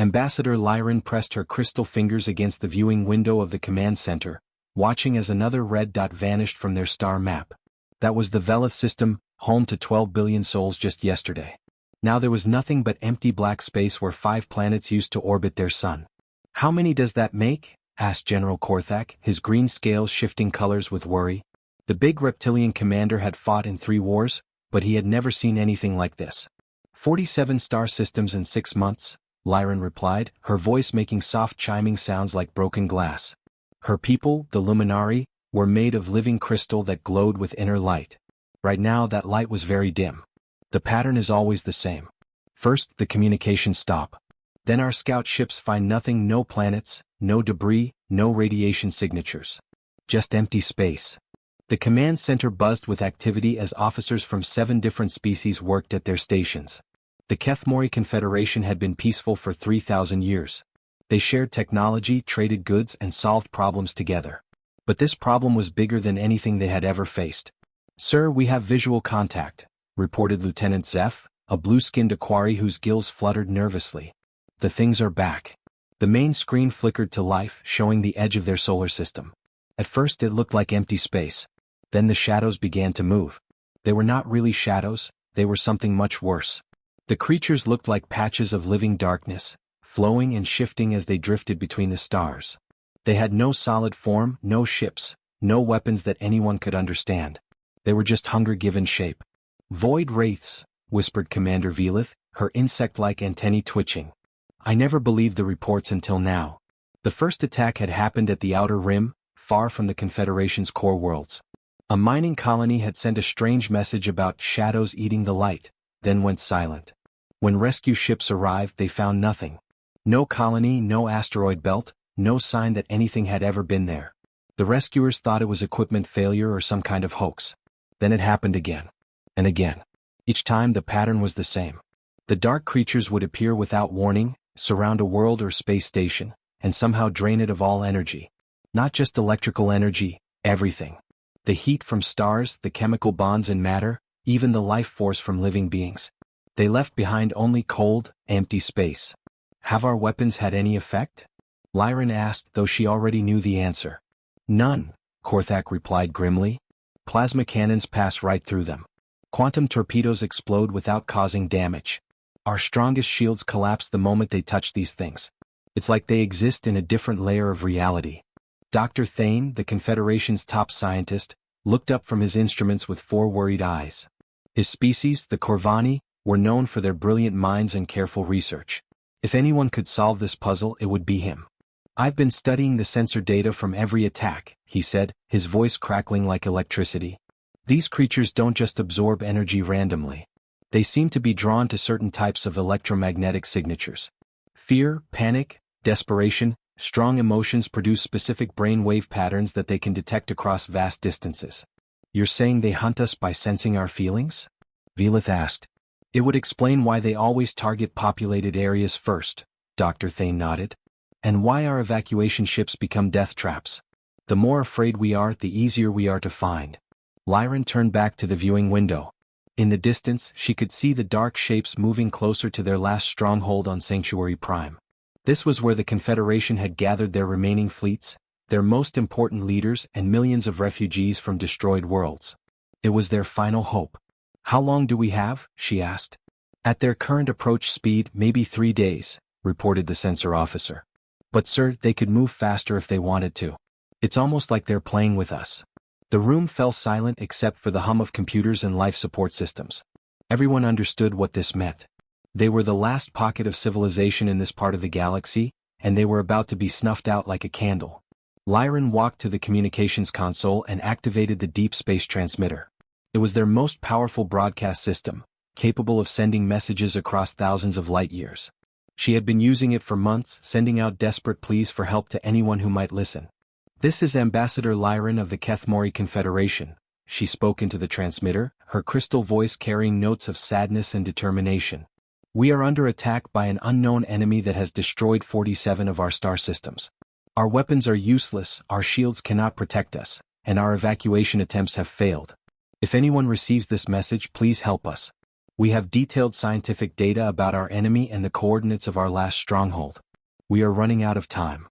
Ambassador Lyran pressed her crystal fingers against the viewing window of the command center, watching as another red dot vanished from their star map. That was the Velith system, home to 12 billion souls just yesterday. Now there was nothing but empty black space where 5 planets used to orbit their sun. "How many does that make?" asked General Korthak, his green scales shifting colors with worry. The big reptilian commander had fought in 3 wars, but he had never seen anything like this. 47 star systems in 6 months, Lyran replied, her voice making soft chiming sounds like broken glass. Her people, the Luminari, were made of living crystal that glowed with inner light. Right now that light was very dim. The pattern is always the same. First, the communications stop. Then our scout ships find nothing, no planets, no debris, no radiation signatures. Just empty space. The command center buzzed with activity as officers from 7 different species worked at their stations. The Kethmori Confederation had been peaceful for 3,000 years. They shared technology, traded goods, and solved problems together. But this problem was bigger than anything they had ever faced. "Sir, we have visual contact," reported Lieutenant Zeph, a blue-skinned Aquari whose gills fluttered nervously. "The things are back." The main screen flickered to life, showing the edge of their solar system. At first it looked like empty space. Then the shadows began to move. They were not really shadows, they were something much worse. The creatures looked like patches of living darkness, flowing and shifting as they drifted between the stars. They had no solid form, no ships, no weapons that anyone could understand. They were just hunger given shape. "Void wraiths," whispered Commander Velith, her insect-like antennae twitching. "I never believed the reports until now." The first attack had happened at the Outer Rim, far from the Confederation's core worlds. A mining colony had sent a strange message about shadows eating the light, then went silent. When rescue ships arrived, they found nothing. No colony, no asteroid belt, no sign that anything had ever been there. The rescuers thought it was equipment failure or some kind of hoax. Then it happened again. And again. Each time the pattern was the same. The dark creatures would appear without warning, surround a world or space station, and somehow drain it of all energy. Not just electrical energy, everything. The heat from stars, the chemical bonds in matter, even the life force from living beings. They left behind only cold, empty space. "Have our weapons had any effect?" Lyran asked, though she already knew the answer. "None," Korthak replied grimly. "Plasma cannons pass right through them. Quantum torpedoes explode without causing damage. Our strongest shields collapse the moment they touch these things. It's like they exist in a different layer of reality." Dr. Thane, the Confederation's top scientist, looked up from his instruments with 4 worried eyes. His species, the Corvani, were known for their brilliant minds and careful research. If anyone could solve this puzzle, it would be him. "I've been studying the sensor data from every attack," he said, his voice crackling like electricity. "These creatures don't just absorb energy randomly. They seem to be drawn to certain types of electromagnetic signatures. Fear, panic, desperation, strong emotions produce specific brain wave patterns that they can detect across vast distances." "You're saying they hunt us by sensing our feelings?" Velith asked. "It would explain why they always target populated areas first," Dr. Thane nodded. "And why our evacuation ships become death traps. The more afraid we are, the easier we are to find." Lyran turned back to the viewing window. In the distance, she could see the dark shapes moving closer to their last stronghold on Sanctuary Prime. This was where the Confederation had gathered their remaining fleets, their most important leaders, and millions of refugees from destroyed worlds. It was their final hope. "How long do we have?" she asked. "At their current approach speed, maybe 3 days," reported the sensor officer. "But sir, they could move faster if they wanted to. It's almost like they're playing with us." The room fell silent except for the hum of computers and life support systems. Everyone understood what this meant. They were the last pocket of civilization in this part of the galaxy, and they were about to be snuffed out like a candle. Lyran walked to the communications console and activated the deep space transmitter. It was their most powerful broadcast system, capable of sending messages across thousands of light years. She had been using it for months, sending out desperate pleas for help to anyone who might listen. "This is Ambassador Lyran of the Kethmori Confederation," she spoke into the transmitter, her crystal voice carrying notes of sadness and determination. "We are under attack by an unknown enemy that has destroyed 47 of our star systems. Our weapons are useless, our shields cannot protect us, and our evacuation attempts have failed. If anyone receives this message, please help us. We have detailed scientific data about our enemy and the coordinates of our last stronghold. We are running out of time.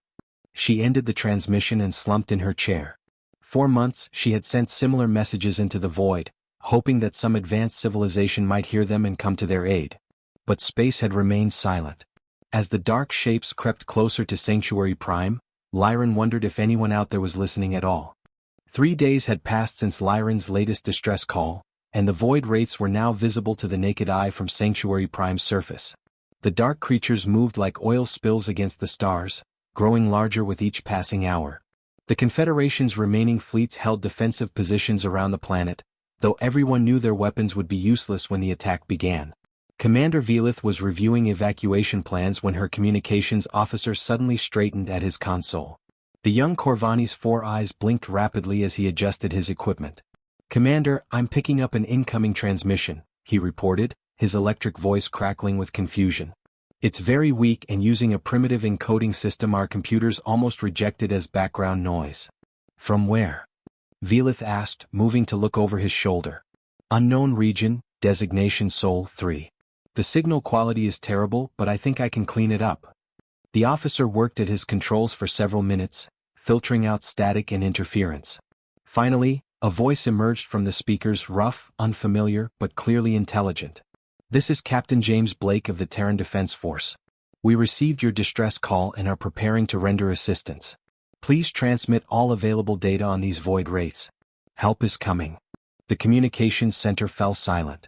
She ended the transmission and slumped in her chair. For months, she had sent similar messages into the void, hoping that some advanced civilization might hear them and come to their aid. But space had remained silent. As the dark shapes crept closer to Sanctuary Prime, Lyran wondered if anyone out there was listening at all. 3 days had passed since Lyran's latest distress call, and the void wraiths were now visible to the naked eye from Sanctuary Prime's surface. The dark creatures moved like oil spills against the stars, growing larger with each passing hour. The Confederation's remaining fleets held defensive positions around the planet, though everyone knew their weapons would be useless when the attack began. Commander Velith was reviewing evacuation plans when her communications officer suddenly straightened at his console. The young Corvani's 4 eyes blinked rapidly as he adjusted his equipment. "Commander, I'm picking up an incoming transmission," he reported, his electric voice crackling with confusion. "It's very weak and using a primitive encoding system our computers almost rejected as background noise." "From where?" Velith asked, moving to look over his shoulder. "Unknown region, designation Sol 3. The signal quality is terrible, but I think I can clean it up." The officer worked at his controls for several minutes, filtering out static and interference. Finally, a voice emerged from the speakers, rough, unfamiliar, but clearly intelligent. "This is Captain James Blake of the Terran Defense Force. We received your distress call and are preparing to render assistance. Please transmit all available data on these void wraiths. Help is coming." The communications center fell silent.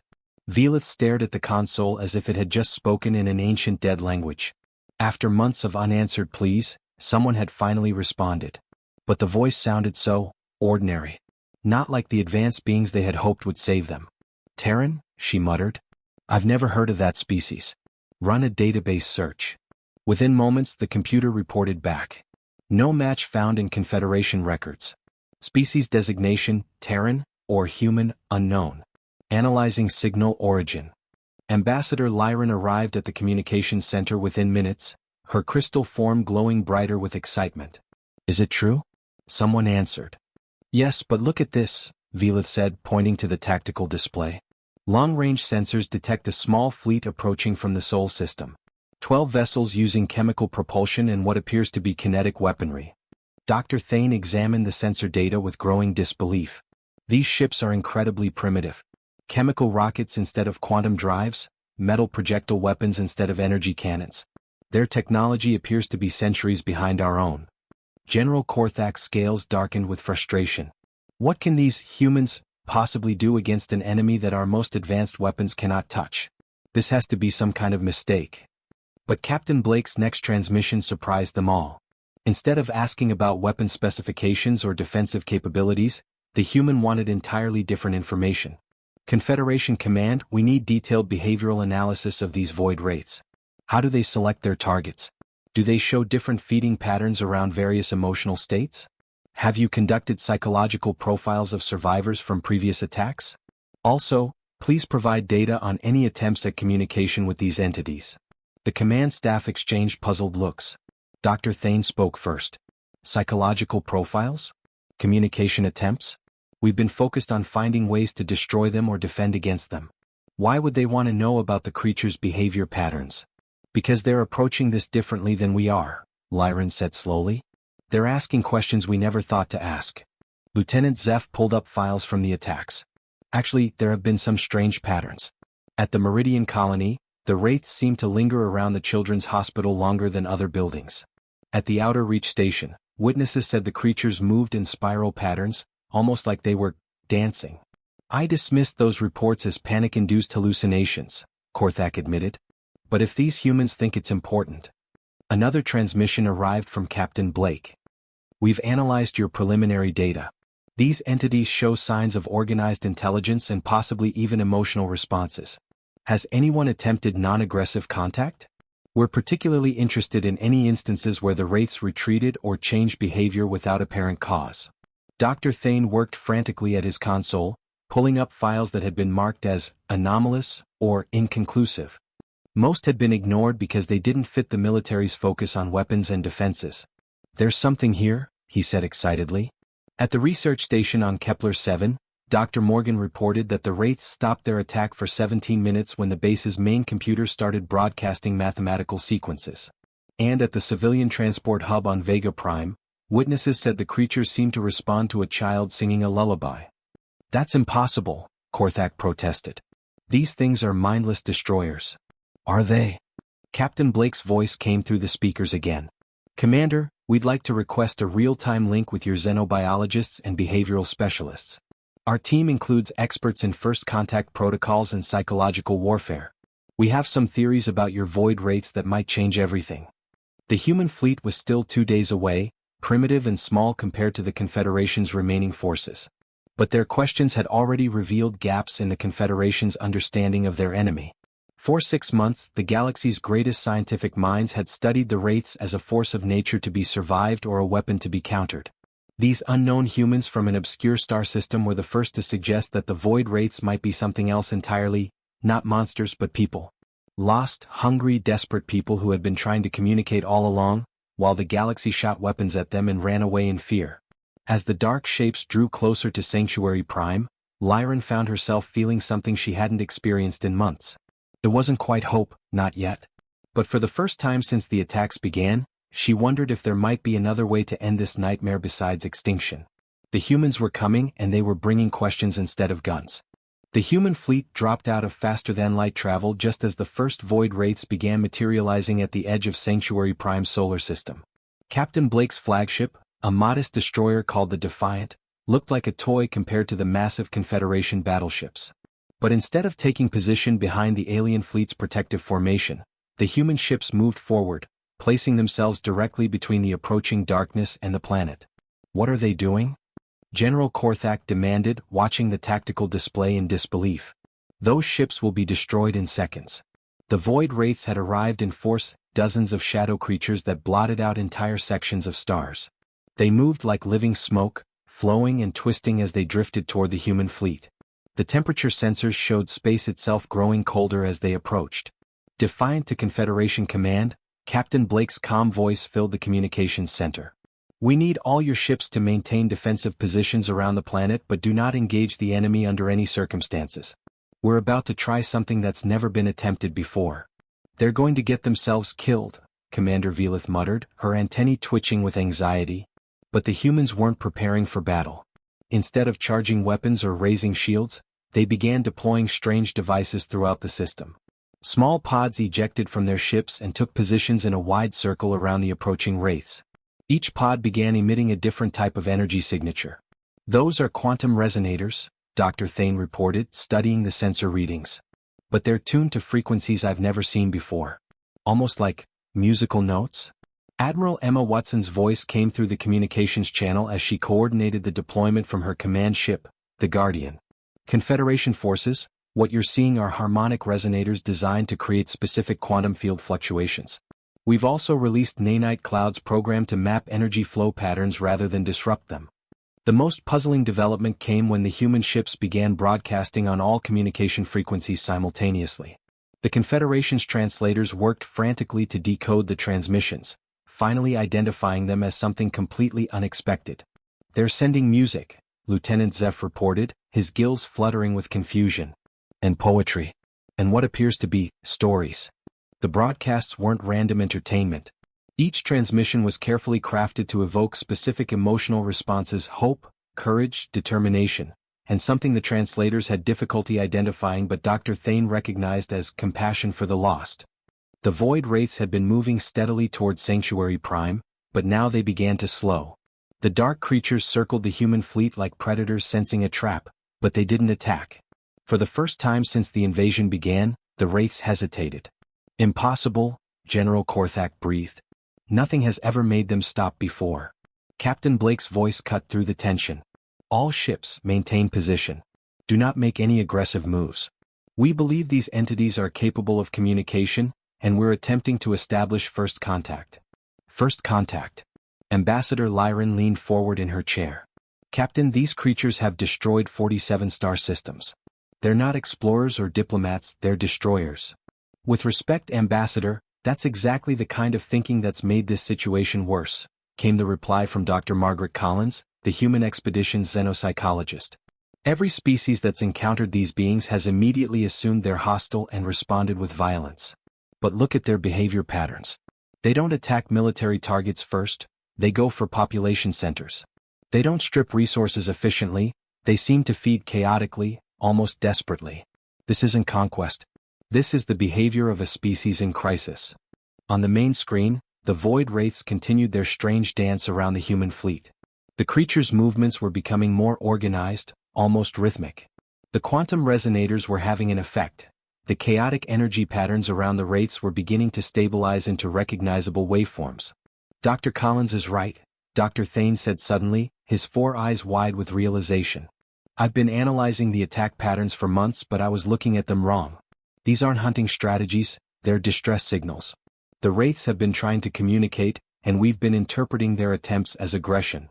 Velith stared at the console as if it had just spoken in an ancient dead language. After months of unanswered pleas, someone had finally responded. But the voice sounded so ordinary. Not like the advanced beings they had hoped would save them. "Terran?" she muttered. "I've never heard of that species. Run a database search." Within moments the computer reported back. No match found in Confederation records. Species designation, Terran, or human, unknown. Analyzing signal origin. Ambassador Lyran arrived at the communications center within minutes, her crystal form glowing brighter with excitement. "Is it true?" Someone answered. "Yes, but look at this," Velith said, pointing to the tactical display. Long-range sensors detect a small fleet approaching from the Sol system. 12 vessels using chemical propulsion and what appears to be kinetic weaponry. Dr. Thane examined the sensor data with growing disbelief. These ships are incredibly primitive. Chemical rockets instead of quantum drives, metal projectile weapons instead of energy cannons. Their technology appears to be centuries behind our own. General Korthak's scales darkened with frustration. What can these humans possibly do against an enemy that our most advanced weapons cannot touch? This has to be some kind of mistake. But Captain Blake's next transmission surprised them all. Instead of asking about weapon specifications or defensive capabilities, the human wanted entirely different information. "Confederation Command, we need detailed behavioral analysis of these void wraiths. How do they select their targets? Do they show different feeding patterns around various emotional states? Have you conducted psychological profiles of survivors from previous attacks? Also, please provide data on any attempts at communication with these entities." The command staff exchanged puzzled looks. Dr. Thane spoke first. "Psychological profiles? Communication attempts? We've been focused on finding ways to destroy them or defend against them. Why would they want to know about the creature's behavior patterns?" "Because they're approaching this differently than we are," Lyran said slowly. "They're asking questions we never thought to ask." Lieutenant Zeph pulled up files from the attacks. "Actually, there have been some strange patterns. At the Meridian Colony, the wraiths seem to linger around the children's hospital longer than other buildings. At the Outer Reach Station, witnesses said the creatures moved in spiral patterns, almost like they were dancing." "I dismissed those reports as panic-induced hallucinations," Korthak admitted. "But if these humans think it's important..." Another transmission arrived from Captain Blake. "We've analyzed your preliminary data. These entities show signs of organized intelligence and possibly even emotional responses. Has anyone attempted non-aggressive contact? We're particularly interested in any instances where the wraiths retreated or changed behavior without apparent cause." Dr. Thane worked frantically at his console, pulling up files that had been marked as anomalous or inconclusive. Most had been ignored because they didn't fit the military's focus on weapons and defenses. "There's something here," he said excitedly. At the research station on Kepler 7, Dr. Morgan reported that the Wraiths stopped their attack for 17 minutes when the base's main computer started broadcasting mathematical sequences. And at the civilian transport hub on Vega Prime, witnesses said the creatures seemed to respond to a child singing a lullaby. "That's impossible," Korthak protested. "These things are mindless destroyers." "Are they?" Captain Blake's voice came through the speakers again. "Commander, we'd like to request a real-time link with your xenobiologists and behavioral specialists. Our team includes experts in first contact protocols and psychological warfare. We have some theories about your void wraiths that might change everything." The human fleet was still 2 days away, primitive and small compared to the Confederation's remaining forces. But their questions had already revealed gaps in the Confederation's understanding of their enemy. For 6 months, the galaxy's greatest scientific minds had studied the wraiths as a force of nature to be survived or a weapon to be countered. These unknown humans from an obscure star system were the first to suggest that the void wraiths might be something else entirely, not monsters but people. Lost, hungry, desperate people who had been trying to communicate all along, while the galaxy shot weapons at them and ran away in fear. As the dark shapes drew closer to Sanctuary Prime, Lyran found herself feeling something she hadn't experienced in months. It wasn't quite hope, not yet. But for the first time since the attacks began, she wondered if there might be another way to end this nightmare besides extinction. The humans were coming and they were bringing questions instead of guns. The human fleet dropped out of faster-than-light travel just as the first void wraiths began materializing at the edge of Sanctuary Prime's solar system. Captain Blake's flagship, a modest destroyer called the Defiant, looked like a toy compared to the massive Confederation battleships. But instead of taking position behind the alien fleet's protective formation, the human ships moved forward, placing themselves directly between the approaching darkness and the planet. "What are they doing?" General Korthak demanded, watching the tactical display in disbelief. "Those ships will be destroyed in seconds." The void wraiths had arrived in force, dozens of shadow creatures that blotted out entire sections of stars. They moved like living smoke, flowing and twisting as they drifted toward the human fleet. The temperature sensors showed space itself growing colder as they approached. Defiant to Confederation command, Captain Blake's calm voice filled the communications center. "We need all your ships to maintain defensive positions around the planet but do not engage the enemy under any circumstances. We're about to try something that's never been attempted before." "They're going to get themselves killed," Commander Velith muttered, her antennae twitching with anxiety. But the humans weren't preparing for battle. Instead of charging weapons or raising shields, they began deploying strange devices throughout the system. Small pods ejected from their ships and took positions in a wide circle around the approaching wraiths. Each pod began emitting a different type of energy signature. "Those are quantum resonators," Dr. Thane reported, studying the sensor readings. "But they're tuned to frequencies I've never seen before. Almost like musical notes." Admiral Emma Watson's voice came through the communications channel as she coordinated the deployment from her command ship, the Guardian. "Confederation forces, what you're seeing are harmonic resonators designed to create specific quantum field fluctuations. We've also released nanite clouds programmed to map energy flow patterns rather than disrupt them." The most puzzling development came when the human ships began broadcasting on all communication frequencies simultaneously. The Confederation's translators worked frantically to decode the transmissions, finally identifying them as something completely unexpected. "They're sending music," Lieutenant Zeph reported, his gills fluttering with confusion. "And poetry. And what appears to be stories." The broadcasts weren't random entertainment. Each transmission was carefully crafted to evoke specific emotional responses: hope, courage, determination, and something the translators had difficulty identifying but Dr. Thane recognized as compassion for the lost. The void wraiths had been moving steadily toward Sanctuary Prime, but now they began to slow. The dark creatures circled the human fleet like predators sensing a trap, but they didn't attack. For the first time since the invasion began, the wraiths hesitated. "Impossible," General Korthak breathed. "Nothing has ever made them stop before." Captain Blake's voice cut through the tension. "All ships, maintain position. Do not make any aggressive moves. We believe these entities are capable of communication, and we're attempting to establish first contact." "First contact." Ambassador Lyran leaned forward in her chair. "Captain, these creatures have destroyed 47 star systems. They're not explorers or diplomats, they're destroyers." "With respect, Ambassador, that's exactly the kind of thinking that's made this situation worse," came the reply from Dr. Margaret Collins, the human expedition's xenopsychologist. Every species that's encountered these beings has immediately assumed they're hostile and responded with violence. But look at their behavior patterns. They don't attack military targets first, they go for population centers. They don't strip resources efficiently, they seem to feed chaotically, almost desperately. This isn't conquest. This is the behavior of a species in crisis. On the main screen, the Void Wraiths continued their strange dance around the human fleet. The creatures' movements were becoming more organized, almost rhythmic. The quantum resonators were having an effect. The chaotic energy patterns around the Wraiths were beginning to stabilize into recognizable waveforms. Dr. Collins is right, Dr. Thane said suddenly, his 4 eyes wide with realization. I've been analyzing the attack patterns for months, but I was looking at them wrong. These aren't hunting strategies, they're distress signals. The Wraiths have been trying to communicate, and we've been interpreting their attempts as aggression.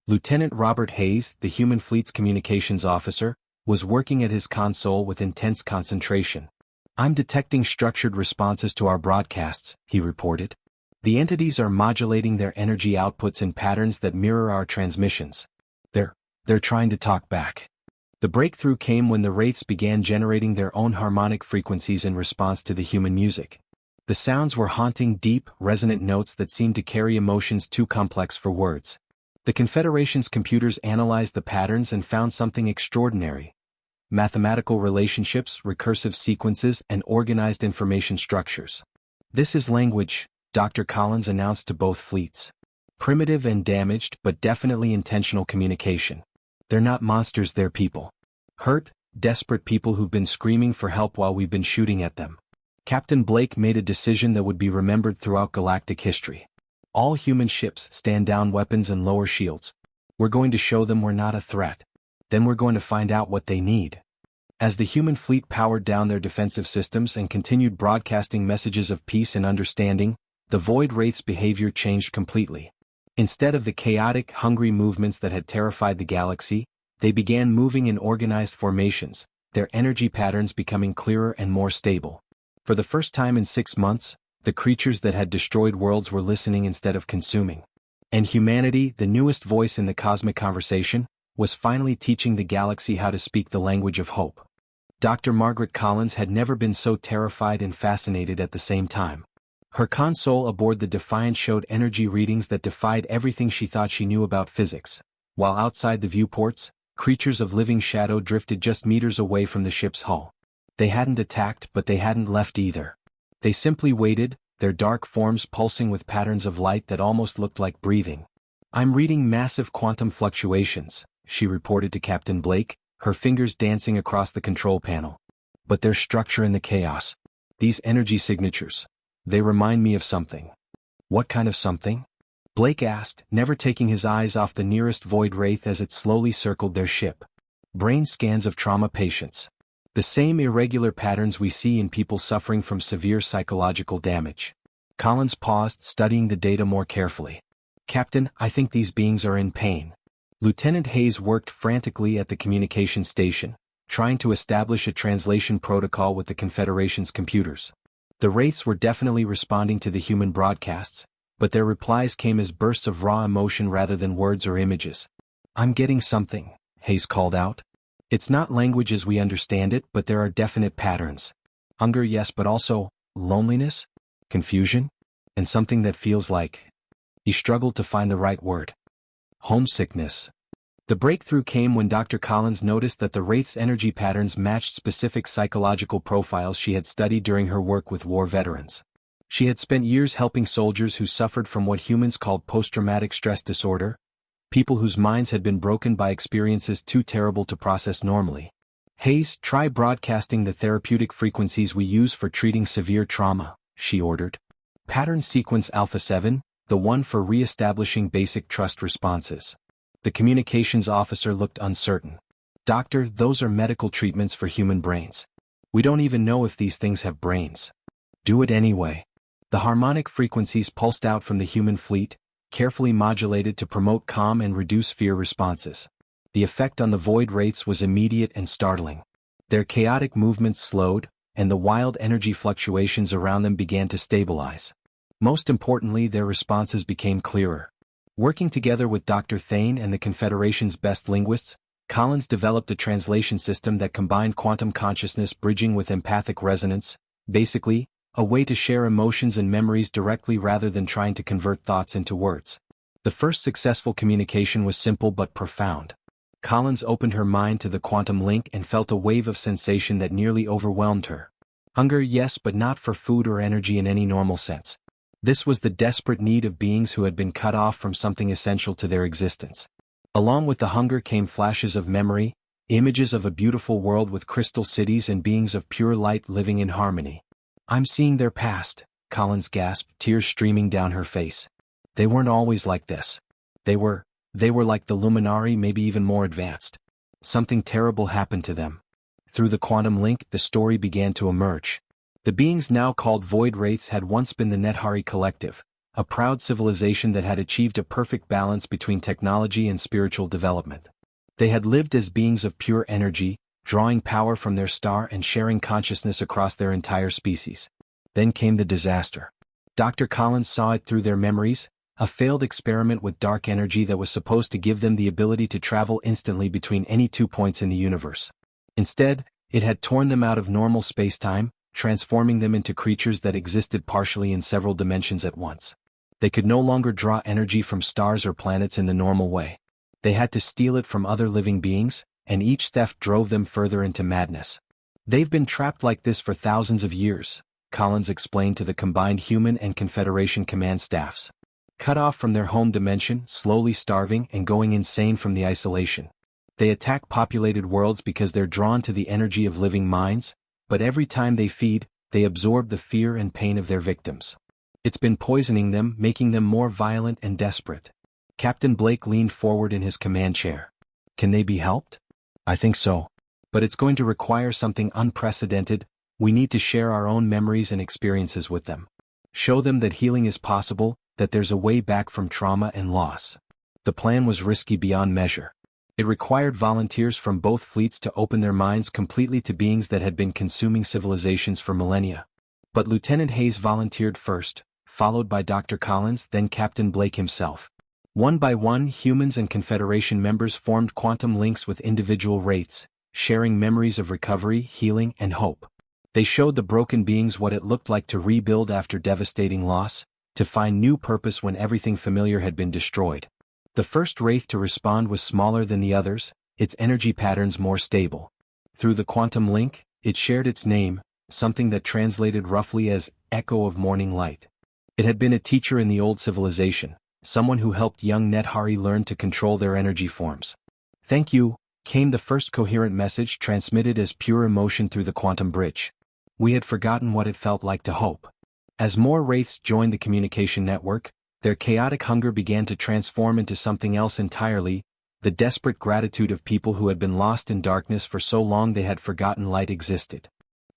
Lieutenant Robert Hayes, the human fleet's communications officer, was working at his console with intense concentration. I'm detecting structured responses to our broadcasts, he reported. The entities are modulating their energy outputs in patterns that mirror our transmissions. They're trying to talk back. The breakthrough came when the Wraiths began generating their own harmonic frequencies in response to the human music. The sounds were haunting, deep, resonant notes that seemed to carry emotions too complex for words. The Confederation's computers analyzed the patterns and found something extraordinary. Mathematical relationships, recursive sequences, and organized information structures. This is language, Dr. Collins announced to both fleets. Primitive and damaged, but definitely intentional communication. They're not monsters, they're people. Hurt, desperate people who've been screaming for help while we've been shooting at them. Captain Blake made a decision that would be remembered throughout galactic history. All human ships stand down weapons and lower shields. We're going to show them we're not a threat. Then we're going to find out what they need. As the human fleet powered down their defensive systems and continued broadcasting messages of peace and understanding, the Void Wraith's behavior changed completely. Instead of the chaotic, hungry movements that had terrified the galaxy, they began moving in organized formations, their energy patterns becoming clearer and more stable. For the first time in 6 months, the creatures that had destroyed worlds were listening instead of consuming. And humanity, the newest voice in the cosmic conversation, was finally teaching the galaxy how to speak the language of hope. Dr. Margaret Collins had never been so terrified and fascinated at the same time. Her console aboard the Defiant showed energy readings that defied everything she thought she knew about physics, while outside the viewports, creatures of living shadow drifted just meters away from the ship's hull. They hadn't attacked, but they hadn't left either. They simply waited, their dark forms pulsing with patterns of light that almost looked like breathing. I'm reading massive quantum fluctuations, she reported to Captain Blake, her fingers dancing across the control panel. But there's structure in the chaos. These energy signatures. They remind me of something. What kind of something? Blake asked, never taking his eyes off the nearest Void Wraith as it slowly circled their ship. Brain scans of trauma patients. The same irregular patterns we see in people suffering from severe psychological damage. Collins paused, studying the data more carefully. Captain, I think these beings are in pain. Lieutenant Hayes worked frantically at the communication station, trying to establish a translation protocol with the Confederation's computers. The Wraiths were definitely responding to the human broadcasts, but their replies came as bursts of raw emotion rather than words or images. I'm getting something, Hayes called out. It's not language as we understand it, but there are definite patterns. Hunger, yes, but also loneliness, confusion, and something that feels like... He struggled to find the right word. Homesickness. The breakthrough came when Dr. Collins noticed that the Wraith's energy patterns matched specific psychological profiles she had studied during her work with war veterans. She had spent years helping soldiers who suffered from what humans called post-traumatic stress disorder, people whose minds had been broken by experiences too terrible to process normally. Hayes, try broadcasting the therapeutic frequencies we use for treating severe trauma, she ordered. Pattern sequence Alpha 7, the one for re-establishing basic trust responses. The communications officer looked uncertain. Doctor, those are medical treatments for human brains. We don't even know if these things have brains. Do it anyway. The harmonic frequencies pulsed out from the human fleet, carefully modulated to promote calm and reduce fear responses. The effect on the Void Wraiths was immediate and startling. Their chaotic movements slowed, and the wild energy fluctuations around them began to stabilize. Most importantly, their responses became clearer. Working together with Dr. Thane and the Confederation's best linguists, Collins developed a translation system that combined quantum consciousness bridging with empathic resonance, basically, a way to share emotions and memories directly rather than trying to convert thoughts into words. The first successful communication was simple but profound. Collins opened her mind to the quantum link and felt a wave of sensation that nearly overwhelmed her. Hunger, yes, but not for food or energy in any normal sense. This was the desperate need of beings who had been cut off from something essential to their existence. Along with the hunger came flashes of memory, images of a beautiful world with crystal cities and beings of pure light living in harmony. "I'm seeing their past," Collins gasped, tears streaming down her face. "They weren't always like this. They were like the Luminari, maybe even more advanced. Something terrible happened to them." Through the quantum link, the story began to emerge. The beings now called Void Wraiths had once been the Nethari Collective, a proud civilization that had achieved a perfect balance between technology and spiritual development. They had lived as beings of pure energy, drawing power from their star and sharing consciousness across their entire species. Then came the disaster. Dr. Collins saw it through their memories, a failed experiment with dark energy that was supposed to give them the ability to travel instantly between any 2 points in the universe. Instead, it had torn them out of normal space-time, transforming them into creatures that existed partially in several dimensions at once. They could no longer draw energy from stars or planets in the normal way. They had to steal it from other living beings, and each theft drove them further into madness. "They've been trapped like this for thousands of years," Collins explained to the combined human and Confederation command staffs. "Cut off from their home dimension, slowly starving and going insane from the isolation. They attack populated worlds because they're drawn to the energy of living minds, but every time they feed, they absorb the fear and pain of their victims. It's been poisoning them, making them more violent and desperate." Captain Blake leaned forward in his command chair. "Can they be helped?" "I think so. But it's going to require something unprecedented. We need to share our own memories and experiences with them. Show them that healing is possible, that there's a way back from trauma and loss." The plan was risky beyond measure. It required volunteers from both fleets to open their minds completely to beings that had been consuming civilizations for millennia. But Lieutenant Hayes volunteered first, followed by Dr. Collins, then Captain Blake himself. One by one, humans and Confederation members formed quantum links with individual wraiths, sharing memories of recovery, healing, and hope. They showed the broken beings what it looked like to rebuild after devastating loss, to find new purpose when everything familiar had been destroyed. The first wraith to respond was smaller than the others, its energy patterns more stable. Through the quantum link, it shared its name, something that translated roughly as Echo of Morning Light. It had been a teacher in the old civilization, someone who helped young Nethari learn to control their energy forms. "Thank you," came the first coherent message transmitted as pure emotion through the quantum bridge. We had forgotten what it felt like to hope. As more wraiths joined the communication network, their chaotic hunger began to transform into something else entirely, the desperate gratitude of people who had been lost in darkness for so long they had forgotten light existed.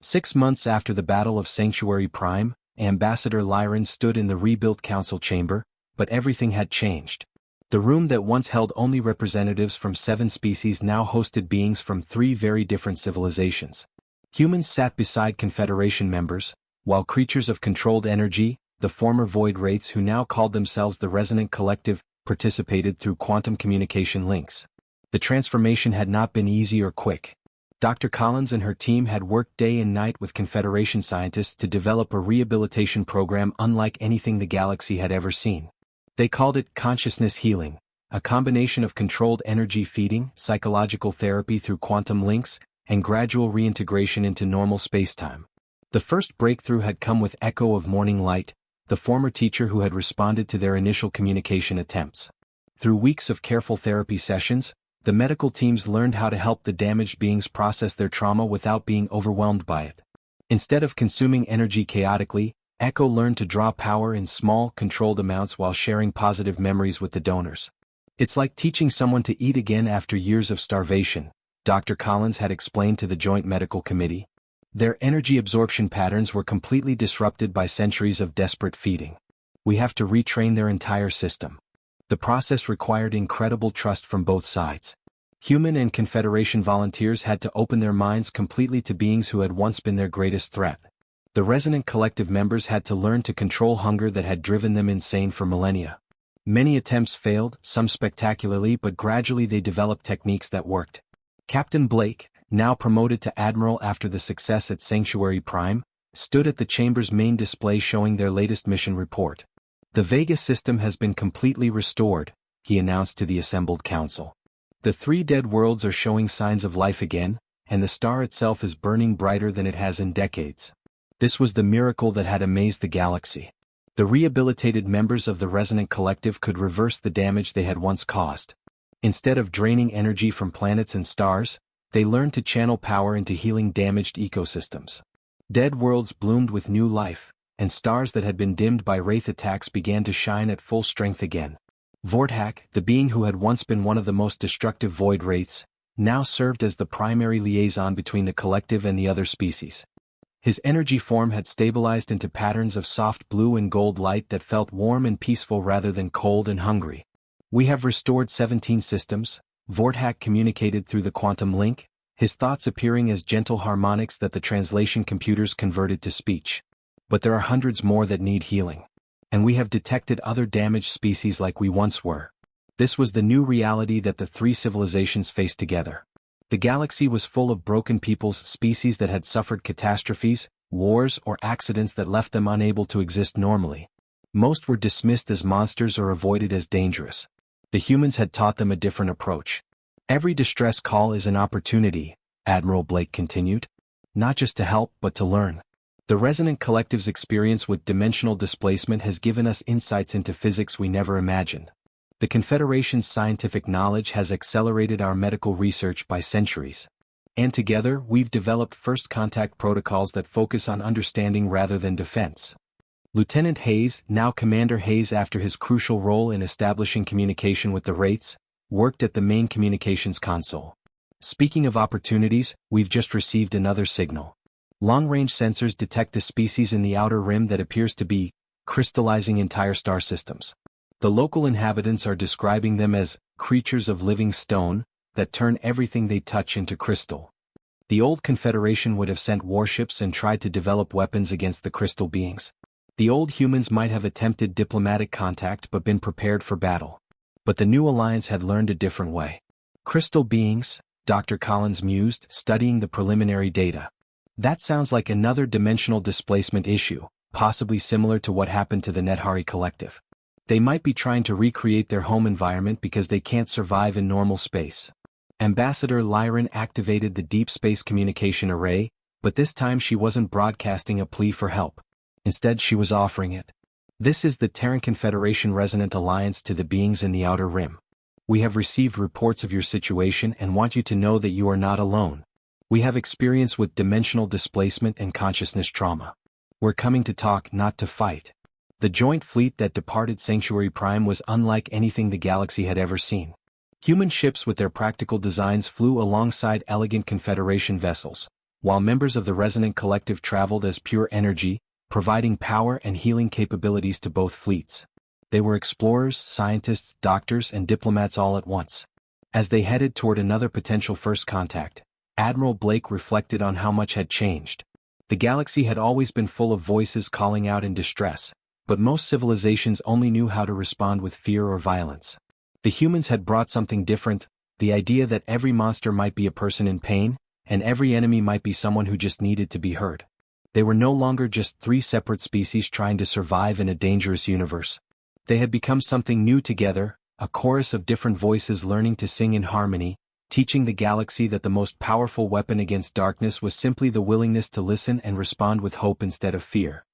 6 months after the Battle of Sanctuary Prime, Ambassador Lyron stood in the rebuilt council chamber, but everything had changed. The room that once held only representatives from 7 species now hosted beings from 3 very different civilizations. Humans sat beside Confederation members, while creatures of controlled energy, the former Void Wraiths who now called themselves the Resonant Collective, participated through quantum communication links. The transformation had not been easy or quick. Dr. Collins and her team had worked day and night with Confederation scientists to develop a rehabilitation program unlike anything the galaxy had ever seen. They called it consciousness healing, a combination of controlled energy feeding, psychological therapy through quantum links, and gradual reintegration into normal spacetime. The first breakthrough had come with Echo of Morning Light, the former teacher who had responded to their initial communication attempts. Through weeks of careful therapy sessions, the medical teams learned how to help the damaged beings process their trauma without being overwhelmed by it. Instead of consuming energy chaotically, Echo learned to draw power in small, controlled amounts while sharing positive memories with the donors. "It's like teaching someone to eat again after years of starvation," Dr. Collins had explained to the Joint Medical Committee. Their energy absorption patterns were completely disrupted by centuries of desperate feeding. "We have to retrain their entire system." The process required incredible trust from both sides. Human and Confederation volunteers had to open their minds completely to beings who had once been their greatest threat. The Resonant Collective members had to learn to control hunger that had driven them insane for millennia. Many attempts failed, some spectacularly, but gradually they developed techniques that worked. Captain Blake, now promoted to Admiral after the success at Sanctuary Prime, stood at the chamber's main display showing their latest mission report. "The Vega system has been completely restored," he announced to the assembled council. "The 3 dead worlds are showing signs of life again, and the star itself is burning brighter than it has in decades." This was the miracle that had amazed the galaxy. The rehabilitated members of the Resonant Collective could reverse the damage they had once caused. Instead of draining energy from planets and stars, they learned to channel power into healing damaged ecosystems. Dead worlds bloomed with new life, and stars that had been dimmed by wraith attacks began to shine at full strength again. Vorthak, the being who had once been one of the most destructive void wraiths, now served as the primary liaison between the collective and the other species. His energy form had stabilized into patterns of soft blue and gold light that felt warm and peaceful rather than cold and hungry. "We have restored 17 systems," Vorthak communicated through the quantum link, his thoughts appearing as gentle harmonics that the translation computers converted to speech. "But there are hundreds more that need healing. And we have detected other damaged species like we once were." This was the new reality that the 3 civilizations faced together. The galaxy was full of broken peoples, species that had suffered catastrophes, wars, or accidents that left them unable to exist normally. Most were dismissed as monsters or avoided as dangerous. The humans had taught them a different approach. "Every distress call is an opportunity," Admiral Blake continued. "Not just to help, but to learn. The Resonant Collective's experience with dimensional displacement has given us insights into physics we never imagined. The Confederation's scientific knowledge has accelerated our medical research by centuries. And together, we've developed first contact protocols that focus on understanding rather than defense." Lieutenant Hayes, now Commander Hayes after his crucial role in establishing communication with the Wraiths, worked at the main communications console. "Speaking of opportunities, we've just received another signal. Long-range sensors detect a species in the outer rim that appears to be crystallizing entire star systems. The local inhabitants are describing them as creatures of living stone that turn everything they touch into crystal. The old Confederation would have sent warships and tried to develop weapons against the crystal beings. The old humans might have attempted diplomatic contact but been prepared for battle. But the new alliance had learned a different way. Crystal beings, Dr. Collins mused, studying the preliminary data. That sounds like another dimensional displacement issue, possibly similar to what happened to the Nethari Collective. They might be trying to recreate their home environment because they can't survive in normal space. Ambassador Lyran activated the Deep Space Communication Array, but this time she wasn't broadcasting a plea for help. Instead she was offering it. "This is the Terran Confederation Resonant Alliance to the beings in the Outer Rim. We have received reports of your situation and want you to know that you are not alone. We have experience with dimensional displacement and consciousness trauma. We're coming to talk, not to fight." The joint fleet that departed Sanctuary Prime was unlike anything the galaxy had ever seen. Human ships with their practical designs flew alongside elegant Confederation vessels, while members of the Resonant Collective traveled as pure energy, providing power and healing capabilities to both fleets. They were explorers, scientists, doctors, and diplomats all at once. As they headed toward another potential first contact, Admiral Blake reflected on how much had changed. The galaxy had always been full of voices calling out in distress, but most civilizations only knew how to respond with fear or violence. The humans had brought something different, the idea that every monster might be a person in pain, and every enemy might be someone who just needed to be heard. They were no longer just 3 separate species trying to survive in a dangerous universe. They had become something new together, a chorus of different voices learning to sing in harmony, teaching the galaxy that the most powerful weapon against darkness was simply the willingness to listen and respond with hope instead of fear.